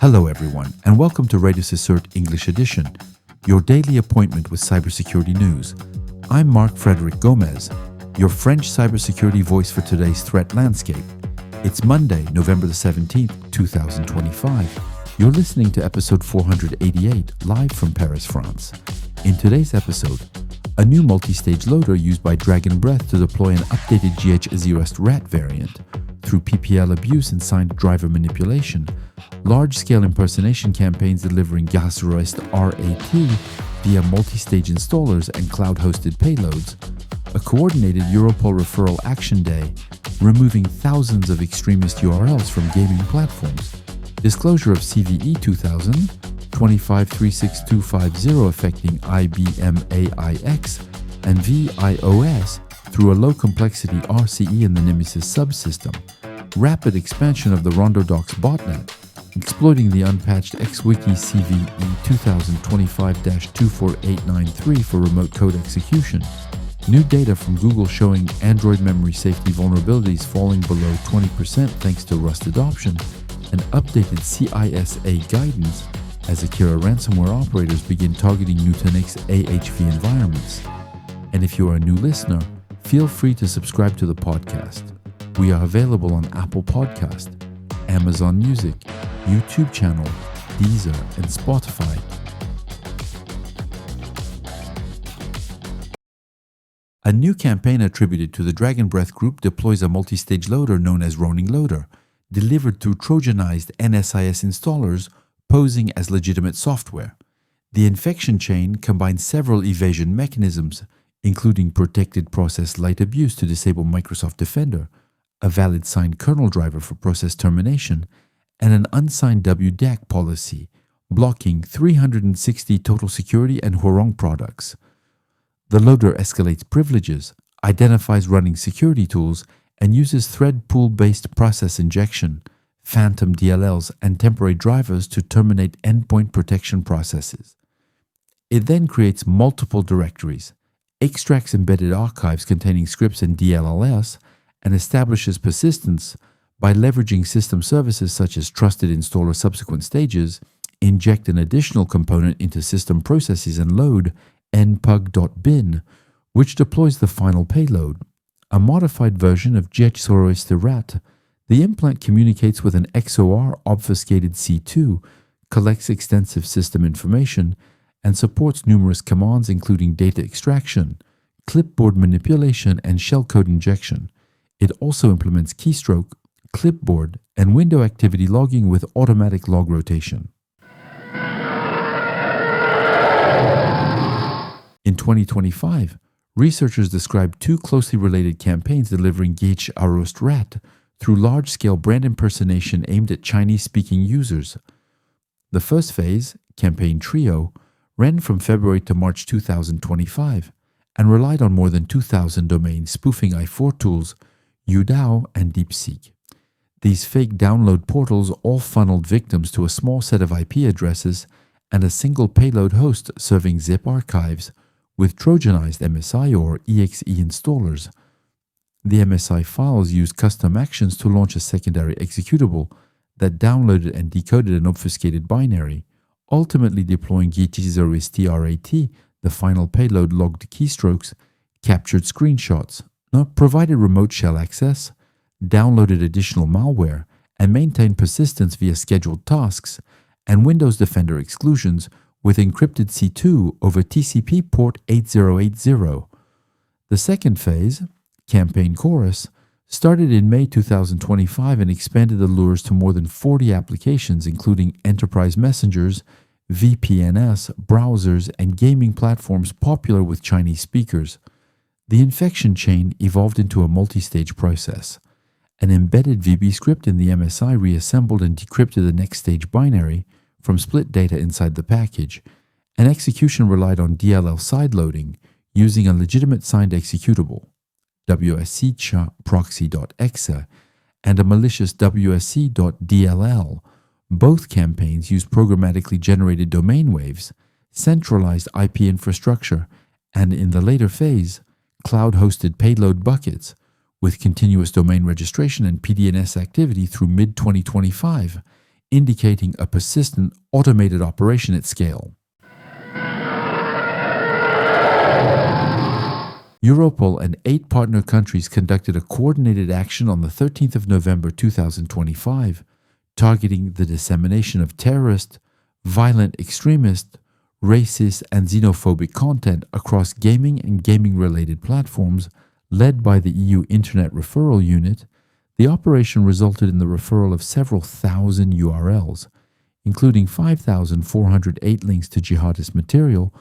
Hello everyone, and welcome to RadioCSIRT English Edition, your daily appointment with cybersecurity news. I'm Marc-Frédéric Gomez, your French cybersecurity voice for today's threat landscape. It's Monday, November the 17th, 2025. You're listening to episode 488, live from Paris, France. In today's episode, a new multi-stage loader used by Dragon Breath to deploy an updated Gh0st RAT variant through PPL abuse and signed driver manipulation, large-scale impersonation campaigns delivering Gh0st RAT via multi-stage installers and cloud-hosted payloads, a coordinated Europol referral action day, removing thousands of extremist URLs from gaming platforms, disclosure of CVE 2000, 2536250 affecting IBM AIX and VIOS through a low-complexity RCE in the Nemesis subsystem, rapid expansion of the RondoDocs botnet, exploiting the unpatched XWiki CVE 2025-24893 for remote code execution, new data from Google showing Android memory safety vulnerabilities falling below 20% thanks to Rust adoption, and updated CISA guidance as Akira ransomware operators begin targeting Nutanix AHV environments. And if you are a new listener, feel free to subscribe to the podcast. We are available on Apple Podcast, Amazon Music, YouTube channel, Deezer, and Spotify. A new campaign attributed to the Dragon Breath group deploys a multi-stage loader known as RoningLoader, delivered through Trojanized NSIS installers posing as legitimate software. The infection chain combines several evasion mechanisms, including protected process light abuse to disable Microsoft Defender, a valid signed kernel driver for process termination, and an unsigned WDAC policy, blocking 360 total security and Hurong products. The loader escalates privileges, identifies running security tools, and uses thread pool-based process injection, phantom DLLs, and temporary drivers to terminate endpoint protection processes. It then creates multiple directories, extracts embedded archives containing scripts and DLLs, and establishes persistence by leveraging system services such as trusted installer subsequent stages, inject an additional component into system processes and load npug.bin, which deploys the final payload, a modified version of Gh0st RAT. The implant communicates with an XOR obfuscated C2, collects extensive system information, and supports numerous commands including data extraction, clipboard manipulation, and shellcode injection. It also implements keystroke, clipboard, and window activity logging with automatic log rotation. In 2025, researchers described two closely related campaigns delivering Gh0st RAT through large-scale brand impersonation aimed at Chinese-speaking users. The first phase, Campaign Trio, ran from February to March 2025 and relied on more than 2,000 domain spoofing I4 tools, Youdao, and DeepSeek. These fake download portals all funneled victims to a small set of IP addresses and a single payload host serving zip archives with Trojanized MSI or EXE installers. The MSI files used custom actions to launch a secondary executable that downloaded and decoded an obfuscated binary, ultimately deploying Gh0st RAT, the final payload logged keystrokes, captured screenshots, provided remote shell access, downloaded additional malware, and maintained persistence via scheduled tasks and Windows Defender exclusions with encrypted C2 over TCP port 8080. The second phase, Campaign Chorus, started in May 2025 and expanded the lures to more than 40 applications, including enterprise messengers, VPNs, browsers, and gaming platforms popular with Chinese speakers. The infection chain evolved into a multi-stage process. An embedded VB script in the MSI reassembled and decrypted the next stage binary from split data inside the package. An execution relied on DLL sideloading using a legitimate signed executable, WSC proxy.exe, and a malicious WSC.dll. Both campaigns used programmatically generated domain waves, centralized IP infrastructure, and in the later phase, cloud-hosted payload buckets, with continuous domain registration and PDNS activity through mid-2025, indicating a persistent automated operation at scale. Europol and 8 partner countries conducted a coordinated action on the 13th of November 2025, targeting the dissemination of terrorist, violent extremist, racist, and xenophobic content across gaming and gaming-related platforms. Led by the EU Internet Referral Unit, the operation resulted in the referral of several thousand URLs, including 5,408 links to jihadist material,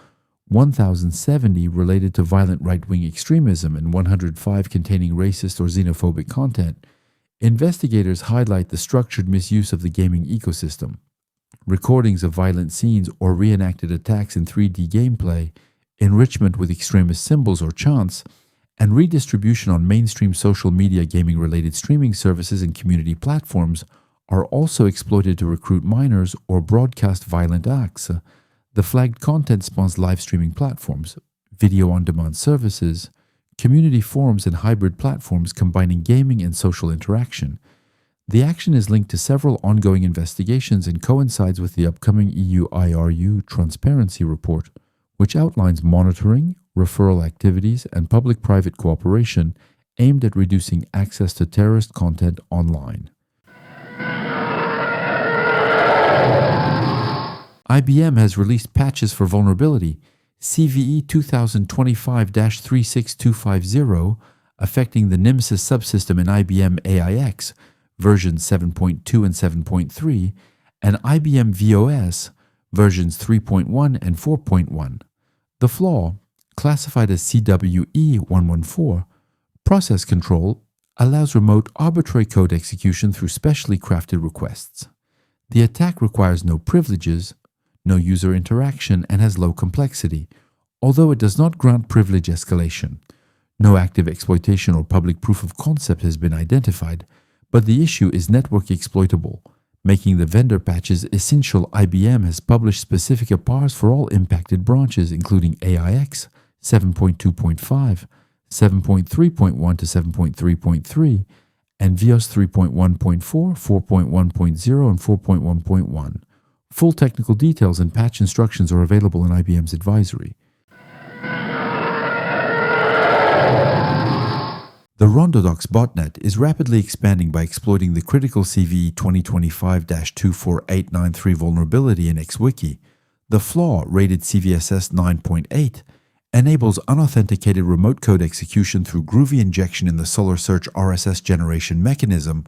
1,070 related to violent right-wing extremism, and 105 containing racist or xenophobic content. Investigators highlight the structured misuse of the gaming ecosystem. Recordings of violent scenes or reenacted attacks in 3D gameplay, enrichment with extremist symbols or chants, and redistribution on mainstream social media gaming-related streaming services and community platforms are also exploited to recruit minors or broadcast violent acts. The flagged content spawns live streaming platforms, video-on-demand services, community forums, and hybrid platforms combining gaming and social interaction. The action is linked to several ongoing investigations and coincides with the upcoming EU IRU Transparency Report, which outlines monitoring, referral activities, and public-private cooperation aimed at reducing access to terrorist content online. IBM has released patches for vulnerability CVE 2025-36250 affecting the Nemesis subsystem in IBM AIX versions 7.2 and 7.3 and IBM VIOS versions 3.1 and 4.1. The flaw, classified as CWE114, process control, allows remote arbitrary code execution through specially crafted requests. The attack requires no privileges, no user interaction, and has low complexity, although it does not grant privilege escalation. No active exploitation or public proof of concept has been identified, but the issue is network exploitable, making the vendor patches essential. IBM has published specific APARs for all impacted branches, including AIX 7.2.5, 7.3.1 to 7.3.3, and VIOS 3.1.4, 4.1.0, and 4.1.1. Full technical details and patch instructions are available in IBM's advisory. The Rondodox botnet is rapidly expanding by exploiting the critical CVE 2025-24893 vulnerability in XWiki. The flaw, rated CVSS 9.8, enables unauthenticated remote code execution through groovy injection in the SolarSearch RSS generation mechanism.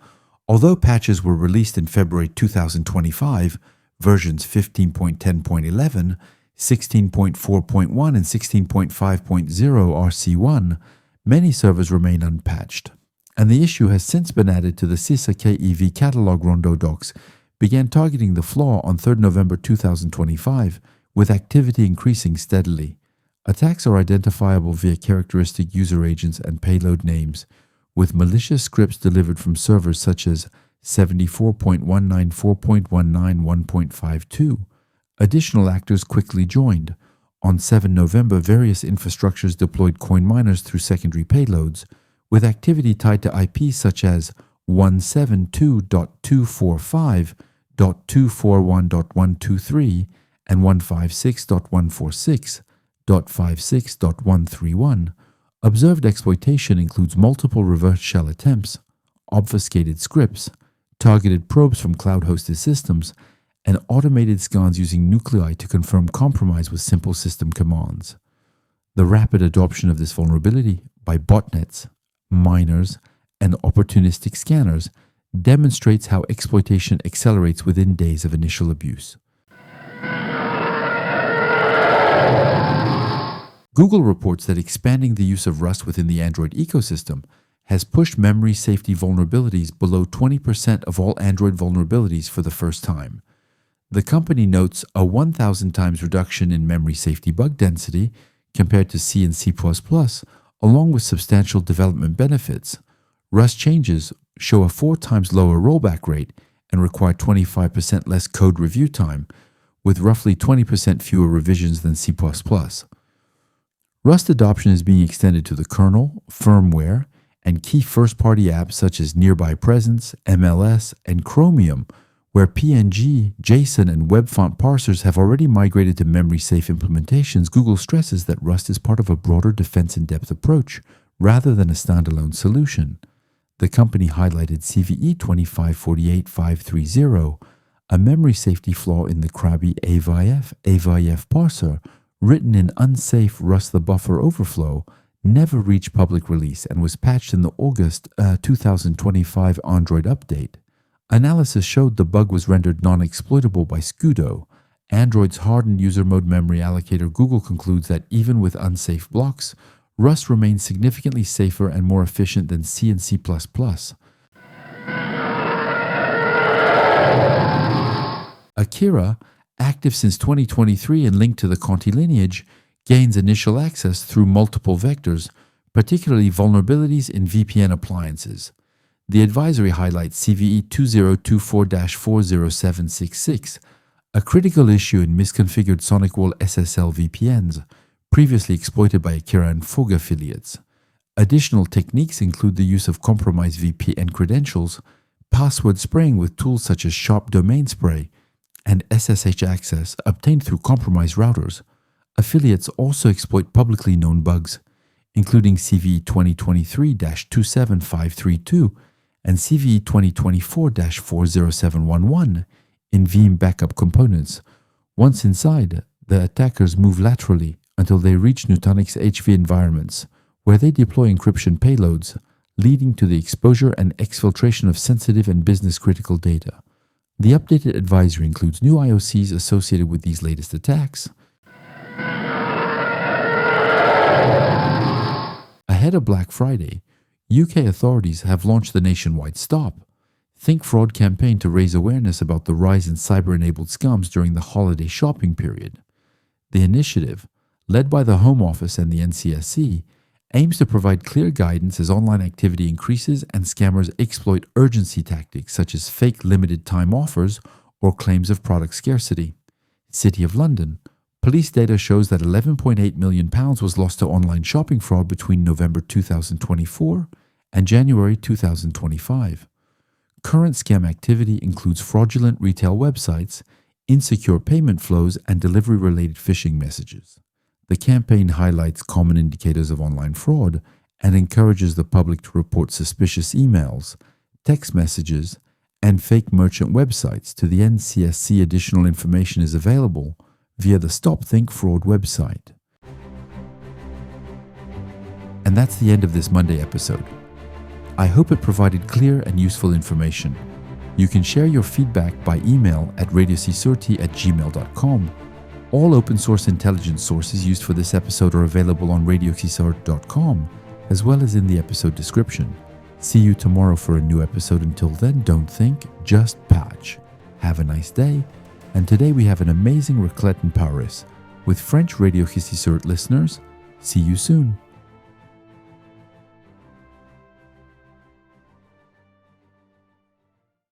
Although patches were released in February 2025, versions 15.10.11, 16.4.1, and 16.5.0 RC1, many servers remain unpatched, and the issue has since been added to the CISA KEV catalog. Rondodox began targeting the flaw on 3 November 2025, with activity increasing steadily. Attacks are identifiable via characteristic user agents and payload names, with malicious scripts delivered from servers such as 74.194.19.1.52. Additional actors quickly joined. On 7 November, various infrastructures deployed coin miners through secondary payloads, with activity tied to IPs such as 172.245.241.123 and 156.146.56.131. Observed exploitation includes multiple reverse shell attempts, obfuscated scripts, targeted probes from cloud-hosted systems, and automated scans using nuclei to confirm compromise with simple system commands. The rapid adoption of this vulnerability by botnets, miners, and opportunistic scanners demonstrates how exploitation accelerates within days of initial abuse. Google reports that expanding the use of Rust within the Android ecosystem has pushed memory safety vulnerabilities below 20% of all Android vulnerabilities for the first time. The company notes a 1,000 times reduction in memory safety bug density compared to C and C++, along with substantial development benefits. Rust changes show a 4 times lower rollback rate and require 25% less code review time, with roughly 20% fewer revisions than C++. Rust adoption is being extended to the kernel, firmware, and key first-party apps such as Nearby Presence, MLS, and Chromium, Where PNG, JSON, and web font parsers have already migrated to memory-safe implementations, Google stresses that Rust is part of a broader defense-in-depth approach, rather than a standalone solution. The company highlighted CVE 2548530, a memory safety flaw in the crabby AVIF parser, written in unsafe Rust the buffer overflow, never reached public release and was patched in the August 2025 Android update. Analysis showed the bug was rendered non-exploitable by Scudo, Android's hardened user mode memory allocator. Google concludes that even with unsafe blocks, Rust remains significantly safer and more efficient than C and C++. Akira, active since 2023 and linked to the Conti lineage, gains initial access through multiple vectors, particularly vulnerabilities in VPN appliances. The advisory highlights CVE 2024-40766, a critical issue in misconfigured SonicWall SSL VPNs, previously exploited by Akira and FOG affiliates. Additional techniques include the use of compromised VPN credentials, password spraying with tools such as Sharp Domain Spray, and SSH access obtained through compromised routers. Affiliates also exploit publicly known bugs, including CVE 2023-27532 and CVE 2024-40711 in Veeam backup components. Once inside, the attackers move laterally until they reach Nutanix HV environments, where they deploy encryption payloads, leading to the exposure and exfiltration of sensitive and business-critical data. The updated advisory includes new IOCs associated with these latest attacks. Ahead of Black Friday, UK authorities have launched the nationwide Stop, Think Fraud campaign to raise awareness about the rise in cyber-enabled scams during the holiday shopping period. The initiative, led by the Home Office and the NCSC, aims to provide clear guidance as online activity increases and scammers exploit urgency tactics such as fake limited time offers or claims of product scarcity. City of London. Police data shows that £11.8 million was lost to online shopping fraud between November 2024 and January 2025. Current scam activity includes fraudulent retail websites, insecure payment flows, and delivery-related phishing messages. The campaign highlights common indicators of online fraud and encourages the public to report suspicious emails, text messages, and fake merchant websites to the NCSC. Additional information is available via the Stop Think Fraud website. And that's the end of this Monday episode. I hope it provided clear and useful information. You can share your feedback by email at radiocsrt@gmail.com. All open source intelligence sources used for this episode are available on radiocsrt.com, as well as in the episode description. See you tomorrow for a new episode. Until then, don't think, just patch. Have a nice day. And today we have an amazing raclette in Paris with French RadioCSIRT listeners. See you soon.